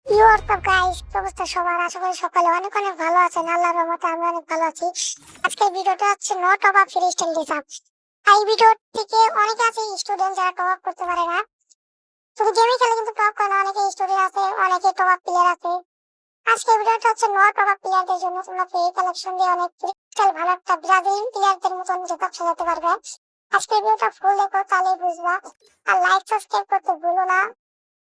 WhatsApp guys, কি অবস্থা সবার? আশা করি সকালে অনেক অনেক ভালো আছেন। আল্লাহর রহমতে আমি অনেক ভালো আছি। আজকের ভিডিওটা হচ্ছে no top up free style ডিসাপ। এই ভিডিও থেকে অনেকে আছে স্টুডেন্ট যারা টপ আপ করতে পারে না, শুধু গেমই খেলে কিন্তু টপ করে না। অনেকে স্টুডেন্ট আছে, অনেকে টপ আপ প্লেয়ার আছে। আজকের ভিডিওটা হচ্ছে নো টপ আপ প্লেয়ারদের জন্য। তোমরা ফ্রি কালেকশন দিয়ে অনেক ফ্রি স্টাইল ভালো একটা ব্রাজিলিয়ান প্লেয়ারদের মতন জেতাপ সাজাতে পারবে। আজকের ভিডিওটা ফুল দেখো, তাহলেই বুঝবা। আর লাইক সাবস্ক্রাইব করতে ভুলো না।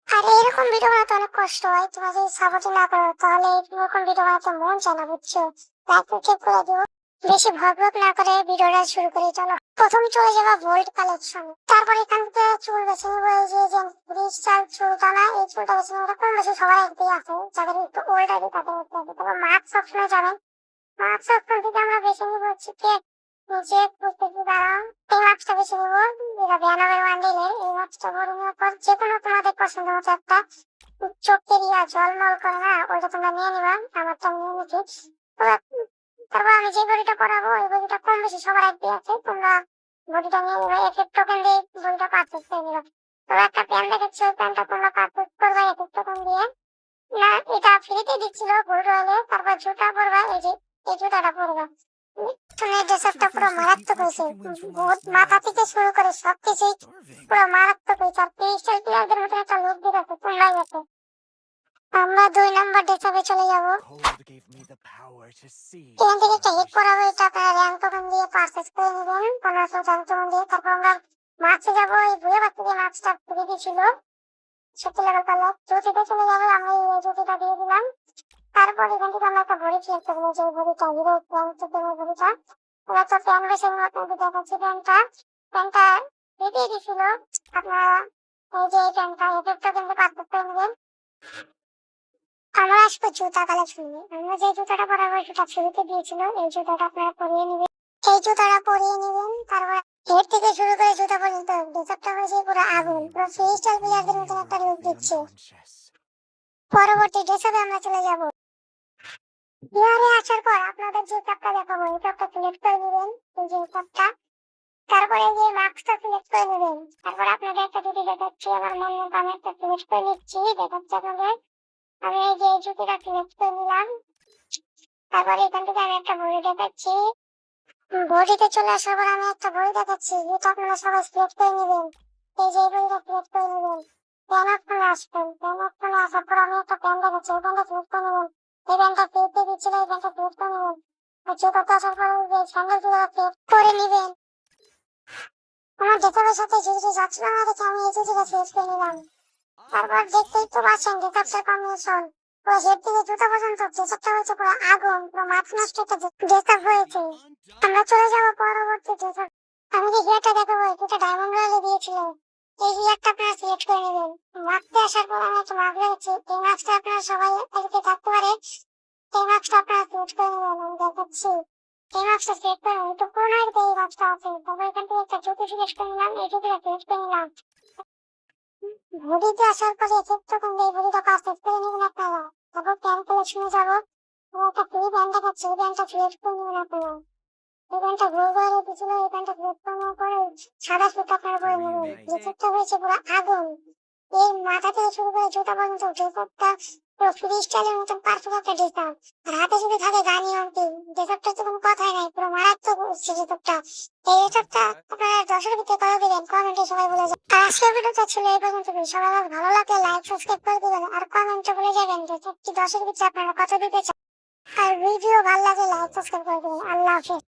আর এরকম ভিডিও বানাতে অনেক কষ্ট হয়, তোমরা যদি সাপোর্ট না করো তাহলে এরকম ভিডিও বানাতে মন চায় না, বুঝছো? লাইক সাবস্ক্রাইব করে দিও। বেশি ভরভর না করে ভিডিওটা শুরু করি, চলো। প্রথম চলে যাবা ভোল্ট কালেকশন। তারপর এখান থেকে চুল বেছে নিবো। এই যে ক্রিস্টাল চুলটা না, এই চুলটা বেছে নিবো। কম বেশি সবার একদিকে আছে, যাদের একটু ওল্ড আইডি তাদের একটু আছে। তারপর মাস্ক সবসময় যাবেন। মাস্ক অপশন থেকে আমরা বেছে নিবো হচ্ছে কি নিচে প্রত্যেকটি দ্বারা এই মাছটা বেছে নিবো। যেটা ব্যানারের বান্ডিলের এই মাছটা ভরে নেওয়ার পর যে কোনো তোমাদের পছন্দ মতো একটা চোখের জলমল করে না, ওইটা তোমরা নিয়ে নিবা। আমারটা নিয়ে নিচ্ছি। তারপর আমি যে বডিটা পরাবো এই বডিটা কম বেশি সবার একই আছে, তোমরা বডিটা নিয়ে নিবা। এফেক্ট টোকেন দিয়ে বডিটা পারচেজ করে নিবা। তো একটা প্যান্ট দেখাচ্ছি, ওই প্যান্টটা তোমরা পারচেজ করবা এফেক্ট টোকেন দিয়ে। না, এটা ফ্রিতে দিচ্ছিল গোল্ড রয়েলে। তারপর জুতা পরবা, এই যে এই জুতাটা পরবা। ড্রেসআপটা পুরো মারাত্মক হয়েছে, বহুত মাথা থেকে শুরু করে সবকিছুই পুরো মারাত্মক হয়েছে। আর ক্রিস্টাল প্লেয়ারদের মতো একটা লুক দিতেছে, তোমরাই দেখো। আমরা 2 নম্বর ড্রেসআপে চলে যাব। এখান থেকে একটা হিট পরাবো, এটা আপনারা র্যাঙ্ক টোকেন দিয়ে পারচেজ করে নেবেন 1500 র্যাঙ্ক টোকেন দিয়ে। তারপর আমরা মাছে যাবো। এই বুয়ে বাচ্চা দিয়ে মাছটা ফ্রি দিয়েছিল 70 লেভেল পারলে। জুতিতে চলে যাবো, আমরা এই জুতিটা দিয়ে দিলাম। তারপর এখান থেকে আমরা একটা ঘড়ি সিলেক্ট করবো, যে ঘড়িটা হিরো প্যান্টের ঘড়িটা। আমরা তো প্যান্ট বেছে আপনাদের দেখাচ্ছি। প্যান্টটা দিয়ে দিয়েছিল আপনারা। এই যে এই প্যান্টটা এফেক্টটা কিন্তু পারচেজ করে নেবেন। আমরা আসবো জুতা কালেকশনে। আমরা যে জুতাটা পরাবো সেটা ফ্রিতে দিয়েছিল, এই জুতাটা আপনারা পরিয়ে নেবেন। এই জুতাটা পরিয়ে নেবেন। তারপর হেড থেকে শুরু করে জুতা পর্যন্ত ড্রেসআপটা হয়েছে পুরো আগুন, পুরো ফ্রি স্টাইল প্লেয়ারদের মতন একটা লুক দিচ্ছে। পরবর্তী ড্রেসআপে আমরা চলে যাবো। ইয়ারে আসার পর আপনাদের যে ক্যাপটা দেখাবো এই ক্যাপটা সিলেক্ট করে নেবেন, এই যে ক্যাপটা। তারপরে যে মাস্কটা সিলেক্ট করে নেবেন। তারপর আপনাদের একটা জুতি দেখাচ্ছি, আমার মন মতো আমি একটা সিলেক্ট করে নিচ্ছি, দেখাচ্ছি আপনাদের। আমি এই যে জুতিটা সিলেক্ট করে নিলাম। তারপরে এখান থেকে আমি একটা বড়ি দেখাচ্ছি। বডিতে চলে আসার পর আমি একটা বড়ি দেখাচ্ছি, যেটা আপনারা সবাই সিলেক্ট করে নেবেন। এই যে বড়িটা সিলেক্ট করে নেবেন। প্যান অপশনে আসবেন। প্যান অপশনে আসার পর আমি একটা প্যান দেখাচ্ছি, ওই প্যানটা সিলেক্ট করে নেবেন। এই প্যানটা ফ্রিতে দিচ্ছিল, এই প্যানটা সিলেক্ট করে নেবেন। আর জুতাতে আসার পর যে স্যান্ডেল জুতা সিলেক্ট করে নেবেন। আমার ডেটাবের সাথে জুতো যাচ্ছিল না দেখে আমি এই জুতোটা সিলেক্ট করে নিলাম। তারপর দেখতেই তো পাচ্ছেন ডেটাপসের কম্বিনেশন, পুরো হেড থেকে জুতা পর্যন্ত ড্রেসআপটা হয়েছে পুরো আগুন, পুরো মাথা নষ্ট একটা ড্রেসআপ হয়েছে। আমরা চলে যাবো পরবর্তী ড্রেসআপ। আমি যে হেয়ারটা দেখাবো এটা ডায়মন্ড রয়েলে দিয়েছিল, এই হেয়ারটা আপনারা সিলেক্ট করে নেবেন। মাখতে আসার পর আমি একটা মাখ রেখেছি, এই মাস্কটা আপনারা সবাই এদিকে থাকতে পারে। এই মাস্কটা আপনারা সিলেক্ট করে নেবেন, আমি দেখাচ্ছি। এই মাস্কটা সিলেক্ট করে নেবেন, তো পুরোনো এই মাস্কটা আছে। তারপর এখান থেকে একটা জুতো সিলেক্ট করে নিলাম, এই জুতোটা সিলেক্ট করে নিলাম। ঘড়িতে আসার পরে এফেক্ট টোকেন দিয়ে ঘড়িটা পারচেজ করে নেবেন আপনারা। তারপর প্যান্ট কালেকশনে যাবো। একটা ফ্রি প্যান্ট দেখাচ্ছি, এই প্যান্টটা সিলেক্ট করে নেবেন আপনারা। এই প্যান্টটা গোল করে দিয়েছিল, এই প্যান্টটা সিলেক্ট করে নেওয়ার পরে সাদা সুতা আপনারা পরে নেবেন। ড্রেসআপটা হয়েছে পুরো আগুন, এই মাথা থেকে শুরু করে জুতা পর্যন্ত ড্রেসআপটা পুরো ফ্রি স্টাইলের মতন পারফেক্ট একটা ড্রেসআপ। আর হাতে যদি থাকে গানি অন্তি, ড্রেসআপটা তো কোনো কথাই নাই, পুরো মারাত্মক হচ্ছে ড্রেসআপটা। এই ড্রেসআপটা আপনারা 10-এর ভিতরে কত দিবেন কমেন্টে সবাই বলে যাবেন। আর আজকের ভিডিওটা ছিল এই পর্যন্ত। সবাই ভালো লাগলে লাইক সাবস্ক্রাইব করে দিবেন, আর কমেন্টে বলে যাবেন যে 10-এর ভিতরে আপনারা কত দিতে চান। আর ভিডিও ভালো লাগলে লাইক সাবস্ক্রাইব করে দিবেন। আল্লাহ হাফেজ।